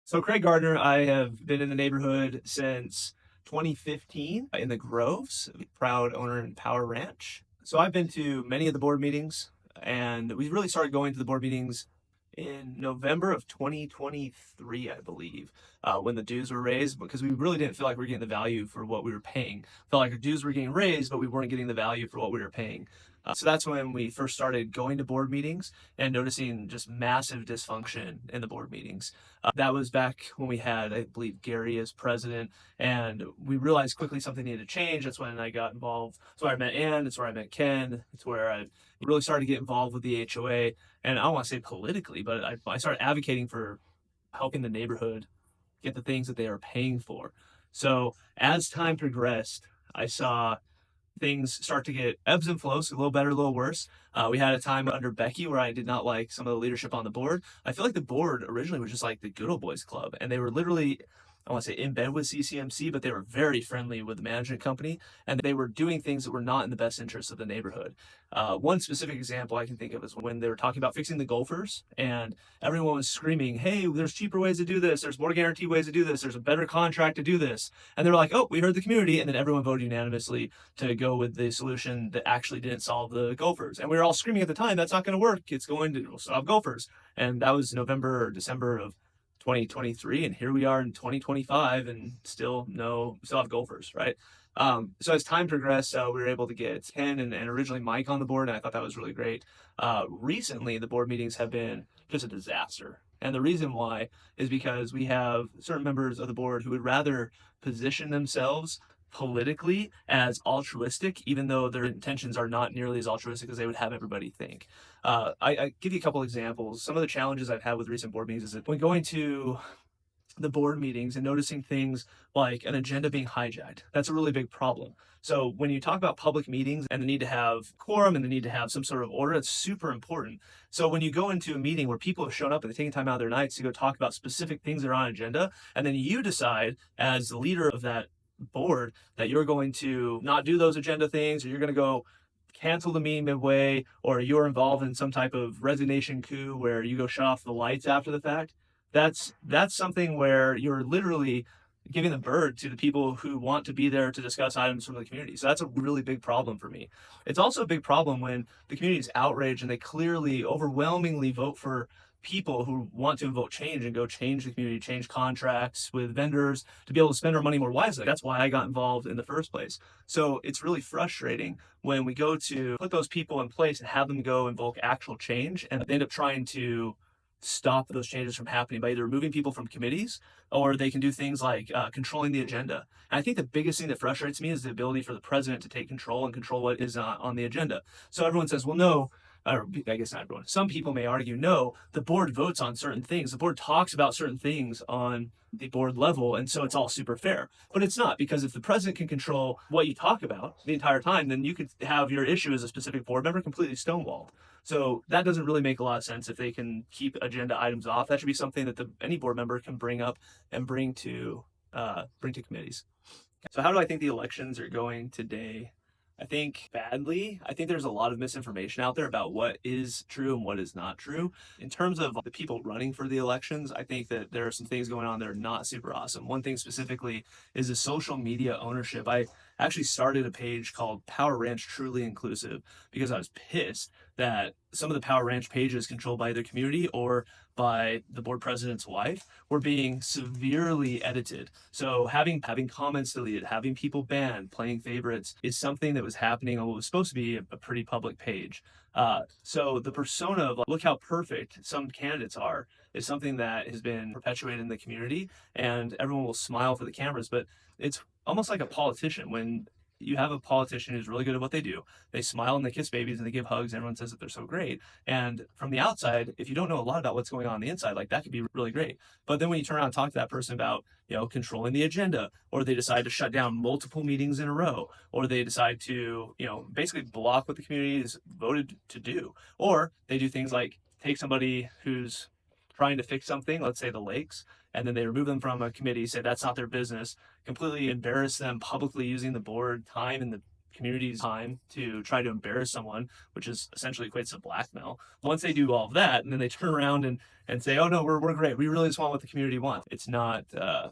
So Craig Gardner, I have been in the neighborhood since 2015 in the Groves, proud owner and Power Ranch. So I've been to many of the board meetings, and we really started going to the board meetings in November of 2023, I believe, when the dues were raised, because we really didn't feel like we were getting the value for what we were paying. Felt like our dues were getting raised, but we weren't getting the value for what we were paying. So that's when we first started going to board meetings and noticing just massive dysfunction in the board meetings. That was back when we had, I believe, Gary as president, and we realized quickly something needed to change. That's when I got involved. That's where I met Ann. It's where I met Ken. It's where I really started to get involved with the HOA. And I don't want to say politically, but I started advocating for helping the neighborhood get the things that they are paying for. So as time progressed, I saw things start to get ebbs and flows, a little better, a little worse. We had a time under Becky where I did not like some of the leadership on the board. I feel like the board originally was just like the Good Old Boys Club, and they were literally, I want to say, in bed with CCMC, but they were very friendly with the management company, and they were doing things that were not in the best interest of the neighborhood. One specific example I can think of is when they were talking about fixing the golfers, and everyone was screaming, "Hey, there's cheaper ways to do this. There's more guaranteed ways to do this. There's a better contract to do this." And they were like, "Oh, we heard the community," and then everyone voted unanimously to go with the solution that actually didn't solve the gophers. And we were all screaming at the time, "That's not going to work. It's going to solve gophers." And that was November or December of 2023, and here we are in 2025, and still have gophers, right? So as time progressed, we were able to get Ken and originally Mike on the board, and I thought that was really great. Recently, the board meetings have been just a disaster. And the reason why is because we have certain members of the board who would rather position themselves politically as altruistic, even though their intentions are not nearly as altruistic as they would have everybody think. I give you a couple examples. Some of the challenges I've had with recent board meetings is that when going to the board meetings and noticing things like an agenda being hijacked. That's a really big problem. So when you talk about public meetings and the need to have quorum and the need to have some sort of order, it's super important. So when you go into a meeting where people have shown up and they're taking time out of their nights to go talk about specific things that are on agenda, and then you decide as the leader of that board that you're going to not do those agenda things, or you're going to go cancel the meeting midway, or you're involved in some type of resignation coup where you go shut off the lights after the fact, that's something where you're literally giving the bird to the people who want to be there to discuss items from the community. So that's a really big problem for me. It's also a big problem when the community is outraged and they clearly overwhelmingly vote for people who want to invoke change and go change the community, change contracts with vendors to be able to spend our money more wisely. That's why I got involved in the first place. So it's really frustrating when we go to put those people in place and have them go invoke actual change, and they end up trying to stop those changes from happening by either removing people from committees, or they can do things like controlling the agenda. And I think the biggest thing that frustrates me is the ability for the president to take control and control what is on the agenda. So everyone says, well, no, or I guess not everyone. Some people may argue, no, the board votes on certain things. The board talks about certain things on the board level, and so it's all super fair. But it's not, because if the president can control what you talk about the entire time, then you could have your issue as a specific board member completely stonewalled. So that doesn't really make a lot of sense if they can keep agenda items off. That should be something that any board member can bring up and bring to committees. So how do I think the elections are going today? I think badly. I think there's a lot of misinformation out there about what is true and what is not true. In terms of the people running for the elections, I think that there are some things going on that are not super awesome. One thing specifically is the social media ownership. I actually started a page called Power Ranch Truly Inclusive because I was pissed that some of the Power Ranch pages controlled by the community or by the board president's wife were being severely edited. So having comments deleted, having people banned, playing favorites is something that was happening on what was supposed to be a pretty public page. So the persona of look how perfect some candidates are is something that has been perpetuated in the community, and everyone will smile for the cameras, but it's almost like a politician. When you have a politician who's really good at what they do, they smile and they kiss babies and they give hugs, and everyone says that they're so great. And from the outside, if you don't know a lot about what's going on the inside, like that could be really great. But then when you turn around and talk to that person about, controlling the agenda, or they decide to shut down multiple meetings in a row, or they decide to, basically block what the community has voted to do, or they do things like take somebody who's trying to fix something, let's say the lakes, and then they remove them from a committee, say that's not their business, completely embarrass them publicly using the board time and the community's time to try to embarrass someone, which is essentially equates to blackmail. Once they do all of that, and then they turn around and say, oh no, we're great. We really just want what the community wants. It's not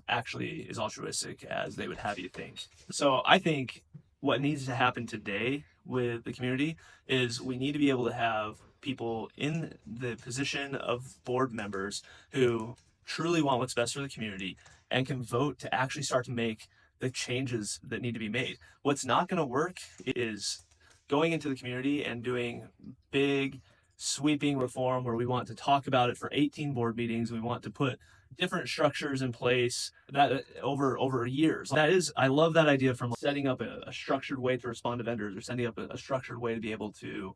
actually as altruistic as they would have you think. So I think what needs to happen today with the community is we need to be able to have people in the position of board members who truly want what's best for the community and can vote to actually start to make the changes that need to be made. What's not going to work is going into the community and doing big sweeping reform where we want to talk about it for 18 board meetings. We want to put different structures in place that over years. That is, I love that idea from setting up a structured way to respond to vendors or setting up a structured way to be able to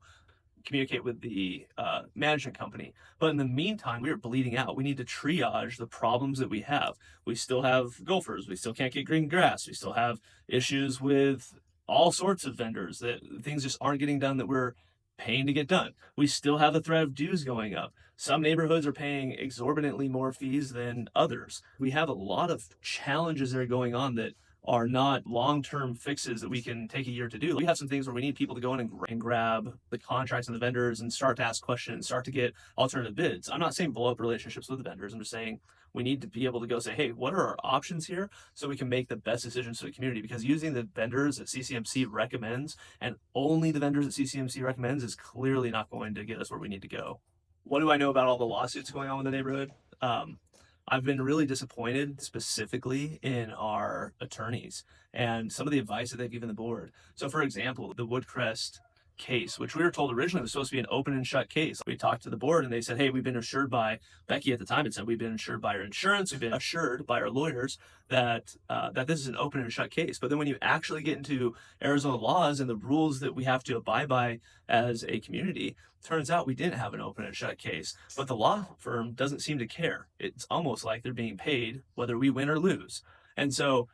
communicate with the management company. But in the meantime, we are bleeding out. We need to triage the problems that we have. We still have gophers. We still can't get green grass. We still have issues with all sorts of vendors that things just aren't getting done that we're paying to get done. We still have the threat of dues going up. Some neighborhoods are paying exorbitantly more fees than others. We have a lot of challenges that are going on that are not long-term fixes that we can take a year to do. We have some things where we need people to go in and grab the contracts and the vendors and start to ask questions, start to get alternative bids. I'm not saying blow up relationships with the vendors. I'm just saying we need to be able to go say, hey, what are our options here so we can make the best decisions for the community? Because using the vendors that CCMC recommends and only the vendors that CCMC recommends is clearly not going to get us where we need to go. What do I know about all the lawsuits going on in the neighborhood? I've been really disappointed specifically in our attorneys and some of the advice that they've given the board. So for example, the Woodcrest case, which we were told originally was supposed to be an open and shut case. We talked to the board and they said, hey, we've been assured by, Becky at the time had said, we've been assured by our insurance, we've been assured by our lawyers that this is an open and shut case. But then when you actually get into Arizona laws and the rules that we have to abide by as a community, turns out we didn't have an open and shut case. But the law firm doesn't seem to care. It's almost like they're being paid whether we win or lose. And so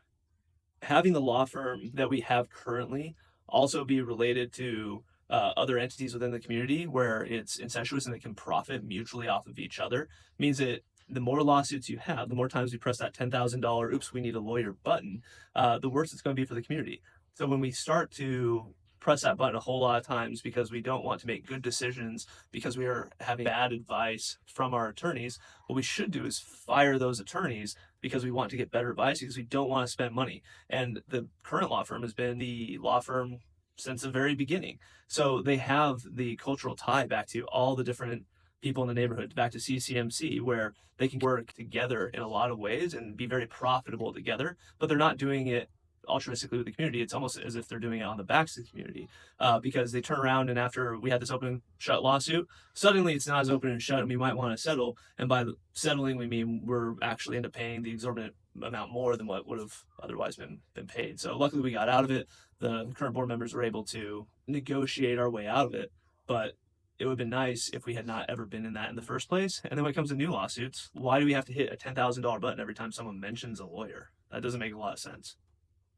having the law firm that we have currently also be related to other entities within the community where it's incestuous and they can profit mutually off of each other means that the more lawsuits you have, the more times you press that $10,000, oops, we need a lawyer button, the worse it's going to be for the community. So when we start to press that button a whole lot of times because we don't want to make good decisions because we are having bad advice from our attorneys, what we should do is fire those attorneys because we want to get better advice because we don't want to spend money. And the current law firm has been the law firm since the very beginning. So they have the cultural tie back to all the different people in the neighborhood, back to CCMC, where they can work together in a lot of ways and be very profitable together, but they're not doing it altruistically with the community. It's almost as if they're doing it on the backs of the community because they turn around and after we had this open and shut lawsuit, suddenly it's not as open and shut and we might want to settle. And by settling, we mean we're actually end up paying the exorbitant amount more than what would have otherwise been paid. So luckily we got out of it. The current board members were able to negotiate our way out of it, but it would have been nice if we had not ever been in that in the first place. And then when it comes to new lawsuits, why do we have to hit a $10,000 button every time someone mentions a lawyer? That doesn't make a lot of sense.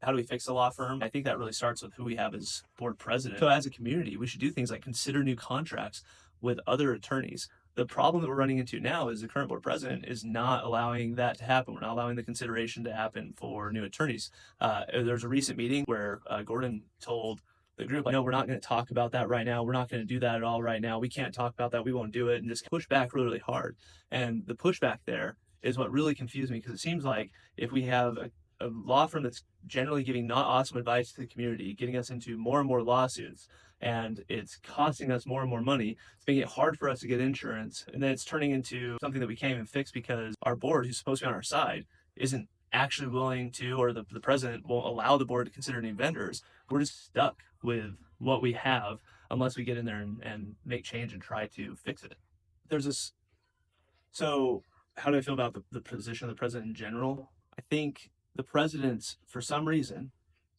How do we fix the law firm? I think that really starts with who we have as board president. So as a community, we should do things like consider new contracts with other attorneys. The problem that we're running into now is the current board president is not allowing that to happen. We're not allowing the consideration to happen for new attorneys. There's a recent meeting where Gordon told the group, no, we're not going to talk about that right now. We're not going to do that at all right now. We can't talk about that. We won't do it, and just push back really, really hard. And the pushback there is what really confused me because it seems like if we have a law firm that's generally giving not awesome advice to the community, getting us into more and more lawsuits, and it's costing us more and more money. It's making it hard for us to get insurance, and then it's turning into something that we can't even fix because our board, who's supposed to be on our side, isn't actually willing to, or the president won't allow the board to consider new vendors. We're just stuck with what we have unless we get in there and make change and try to fix it. There's this. So how do I feel about the position of the president in general? I think the presidents, for some reason,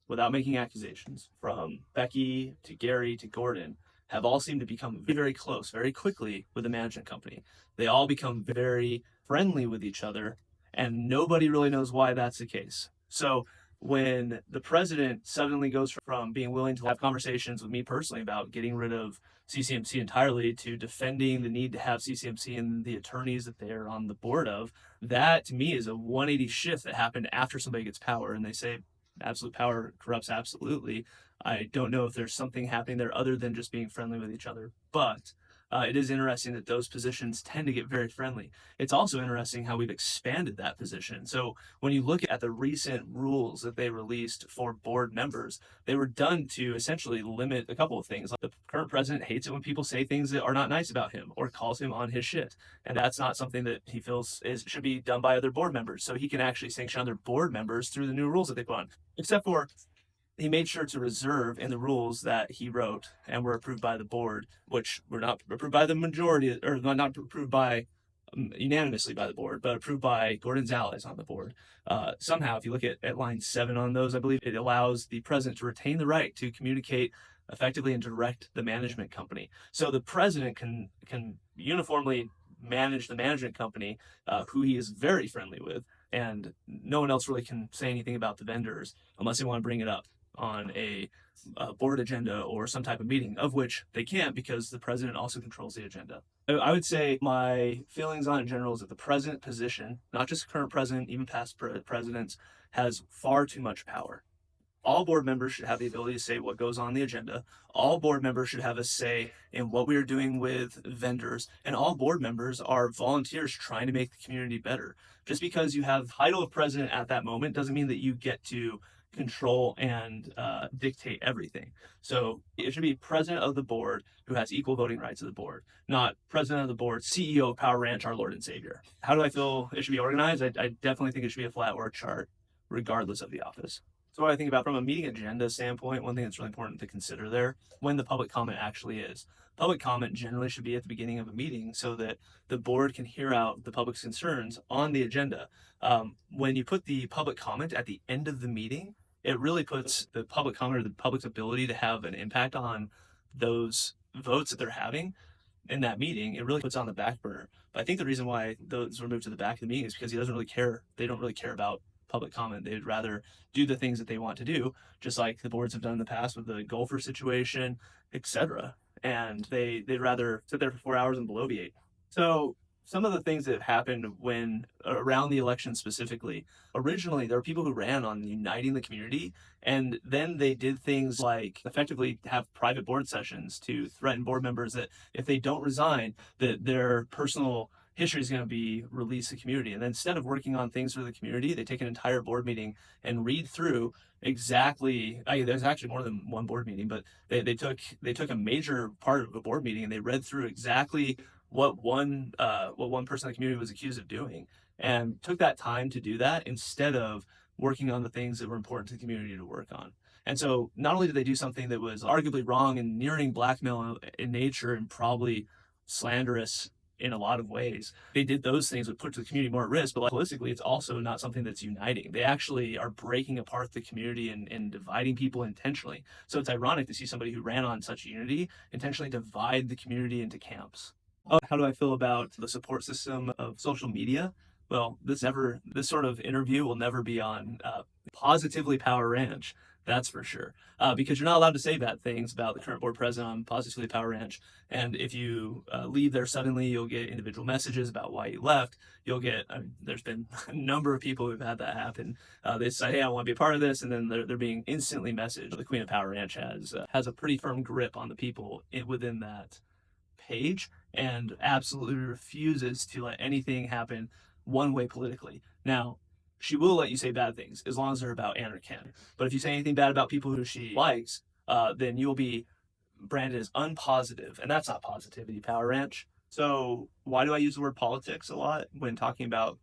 without making accusations, from Becky to Gary to Gordon, have all seemed to become very, very close very quickly with the management company. They all become very friendly with each other, and nobody really knows why that's the case. So when the president suddenly goes from being willing to have conversations with me personally about getting rid of CCMC entirely to defending the need to have CCMC and the attorneys that they're on the board of, that to me is a 180 shift that happened after somebody gets power and they say, absolute power corrupts absolutely. I don't know if there's something happening there other than just being friendly with each other, but it is interesting that those positions tend to get very friendly. It's also interesting how we've expanded that position. So when you look at the recent rules that they released for board members, they were done to essentially limit a couple of things. Like the current president hates it when people say things that are not nice about him or calls him on his shit. And that's not something that he feels should be done by other board members. So he can actually sanction other board members through the new rules that they put on. Except for he made sure to reserve in the rules that he wrote and were approved by the board, which were not approved by the majority, or not approved by unanimously by the board, but approved by Gordon's allies on the board. Somehow, if you look at line 7 on those, I believe it allows the president to retain the right to communicate effectively and direct the management company. So the president can uniformly manage the management company, who he is very friendly with, and no one else really can say anything about the vendors unless they want to bring it up on a board agenda or some type of meeting, of which they can't because the president also controls the agenda. I would say my feelings on it in general is that the president position, not just current president, even past presidents, has far too much power. All board members should have the ability to say what goes on the agenda. All board members should have a say in what we are doing with vendors. And all board members are volunteers trying to make the community better. Just because you have the title of president at that moment doesn't mean that you get to control and dictate everything. So it should be president of the board who has equal voting rights to the board, not president of the board, CEO of Power Ranch, our Lord and Savior. How do I feel it should be organized? I definitely think it should be a flat org chart, regardless of the office. So what I think about from a meeting agenda standpoint, one thing that's really important to consider there, when the public comment actually is. Public comment generally should be at the beginning of a meeting so that the board can hear out the public's concerns on the agenda. When you put the public comment at the end of the meeting, it really puts the public comment or the public's ability to have an impact on those votes that they're having in that meeting. It really puts on the back burner. But I think the reason why those were moved to the back of the meeting is because he doesn't really care. They don't really care about public comment. They'd rather do the things that they want to do, just like the boards have done in the past with the golfer situation, etc. And they'd rather sit there for 4 hours and bloviate. So some of the things that happened when around the election specifically, originally there were people who ran on uniting the community, and then they did things like effectively have private board sessions to threaten board members that if they don't resign, that their personal history is going to be released to the community. And then instead of working on things for the community, they take an entire board meeting and read through exactly. There's actually more than one board meeting, but they took a major part of a board meeting and they read through exactly what one person in the community was accused of doing, and took that time to do that instead of working on the things that were important to the community to work on. And so not only did they do something that was arguably wrong and nearing blackmail in nature and probably slanderous in a lot of ways, they did those things that put the community more at risk, but like, holistically, it's also not something that's uniting. They actually are breaking apart the community and dividing people intentionally. So it's ironic to see somebody who ran on such unity intentionally divide the community into camps. How do I feel about the support system of social media? Well, this sort of interview will never be on Positively Power Ranch. That's for sure. Because you're not allowed to say bad things about the current board president on Positively Power Ranch. And if you leave there suddenly, you'll get individual messages about why you left. You'll get, there's been a number of people who've had that happen. They say, hey, I want to be a part of this. And then they're being instantly messaged. The Queen of Power Ranch has a pretty firm grip on the people within that page and absolutely refuses to let anything happen one way politically. Now, she will let you say bad things as long as they're about Ann or Ken. But if you say anything bad about people who she likes, then you'll be branded as unpositive, and that's not Positivity Power Ranch. So why do I use the word politics a lot when talking about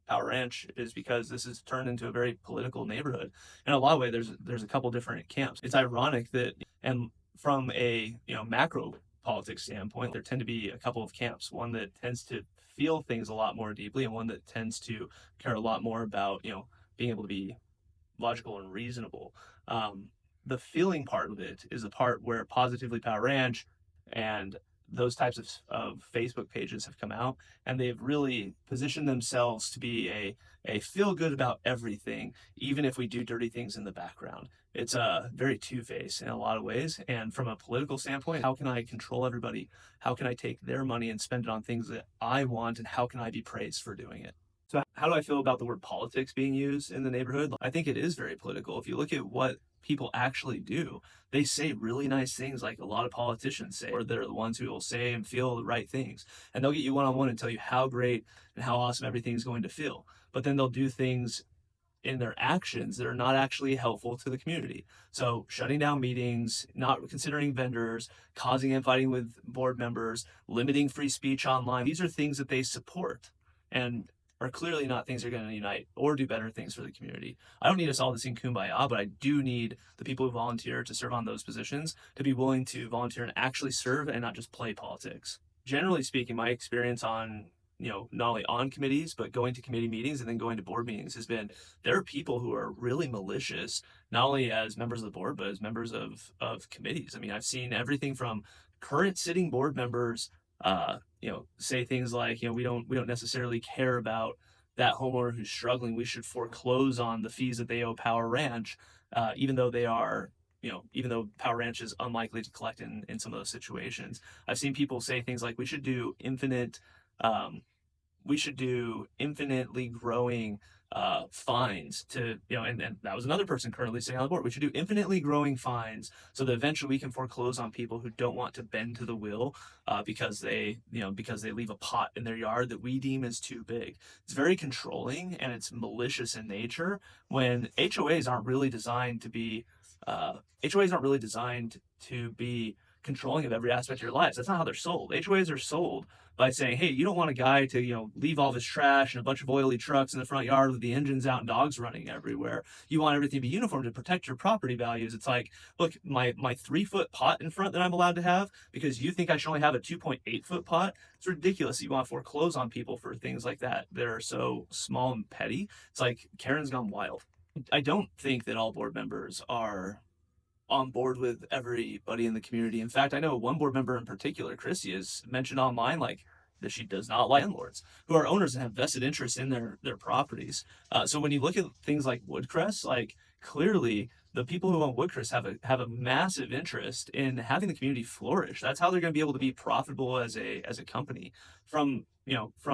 Power Ranch? Is because this has turned into a very political neighborhood. In a lot of ways, there's a couple different camps. It's ironic that, and from a macro politics standpoint, there tend to be a couple of camps. One that tends to feel things a lot more deeply, and one that tends to care a lot more about being able to be logical and reasonable. The feeling part of it is the part where Positively Power Ranch and those types of Facebook pages have come out, and they've really positioned themselves to be a feel good about everything, even if we do dirty things in the background. It's very two-faced in a lot of ways. And from a political standpoint, how can I control everybody? How can I take their money and spend it on things that I want? And how can I be praised for doing it? So how do I feel about the word politics being used in the neighborhood? I think it is very political. If you look at what people actually do, they say really nice things like a lot of politicians say, or they're the ones who will say and feel the right things. And they'll get you one-on-one and tell you how great and how awesome everything's going to feel. But then they'll do things in their actions that are not actually helpful to the community. So shutting down meetings, not considering vendors, causing infighting with board members, limiting free speech online. These are things that they support and are clearly not things that are going to unite or do better things for the community. I don't need us all to sing kumbaya, but I do need the people who volunteer to serve on those positions to be willing to volunteer and actually serve and not just play politics. Generally speaking, my experience on not only on committees, but going to committee meetings and then going to board meetings has been there are people who are really malicious, not only as members of the board, but as members of committees. I mean, I've seen everything from current sitting board members, say things like, we don't necessarily care about that homeowner who's struggling. We should foreclose on the fees that they owe Power Ranch, even though they are even though Power Ranch is unlikely to collect in some of those situations. I've seen people say things like we should do infinitely growing fines to, and that was another person currently sitting on the board. We should do infinitely growing fines so that eventually we can foreclose on people who don't want to bend to the will because they leave a pot in their yard that we deem as too big. It's very controlling and it's malicious in nature when HOAs aren't really designed to be controlling of every aspect of your lives. That's not how they're sold. HOAs are sold by saying, hey, you don't want a guy to, leave all of his trash and a bunch of oily trucks in the front yard with the engines out and dogs running everywhere. You want everything to be uniform to protect your property values. It's like, look, my 3-foot pot in front that I'm allowed to have because you think I should only have a 2.8-foot pot. It's ridiculous. You want to foreclose on people for things like that that are so small and petty. It's like Karen's gone wild. I don't think that all board members are on board with everybody in the community. In fact, I know one board member in particular, Chrissy, has mentioned online like that she does not like landlords who are owners and have vested interest in their properties. So when you look at things like Woodcrest, like clearly the people who own Woodcrest have a massive interest in having the community flourish. That's how they're going to be able to be profitable as a company. From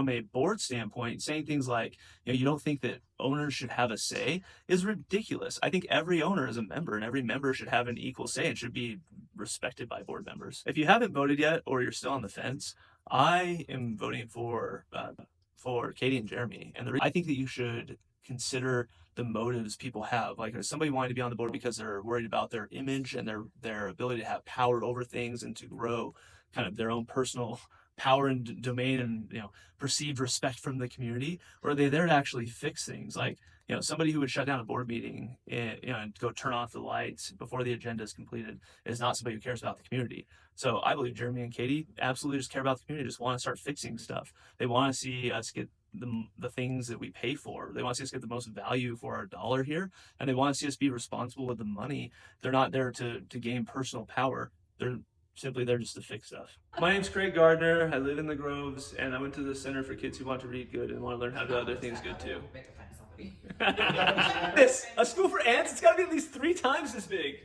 a board standpoint, saying things like, you don't think that owners should have a say is ridiculous. I think every owner is a member and every member should have an equal say and should be respected by board members. If you haven't voted yet or you're still on the fence, I am voting for Katie and Jeremy. And I think that you should consider the motives people have. Like if somebody wanting to be on the board because they're worried about their image and their ability to have power over things and to grow kind of their own personal power and domain and perceived respect from the community, or are they there to actually fix things? Like somebody who would shut down a board meeting and go turn off the lights before the agenda is completed is not somebody who cares about the community. So I believe Jeremy and Katie absolutely just care about the community, just want to start fixing stuff. They want to see us get the things that we pay for. They want to see us get the most value for our dollar here, and they want to see us be responsible with the money. They're not there to gain personal power. They're simply there just to fix stuff. My name's Kraig Gardner. I live in the Groves, and I went to the Center for Kids Who Want to Read Good and want to learn how to do other things good too. A school for ants? It's got to be at least 3 times this big.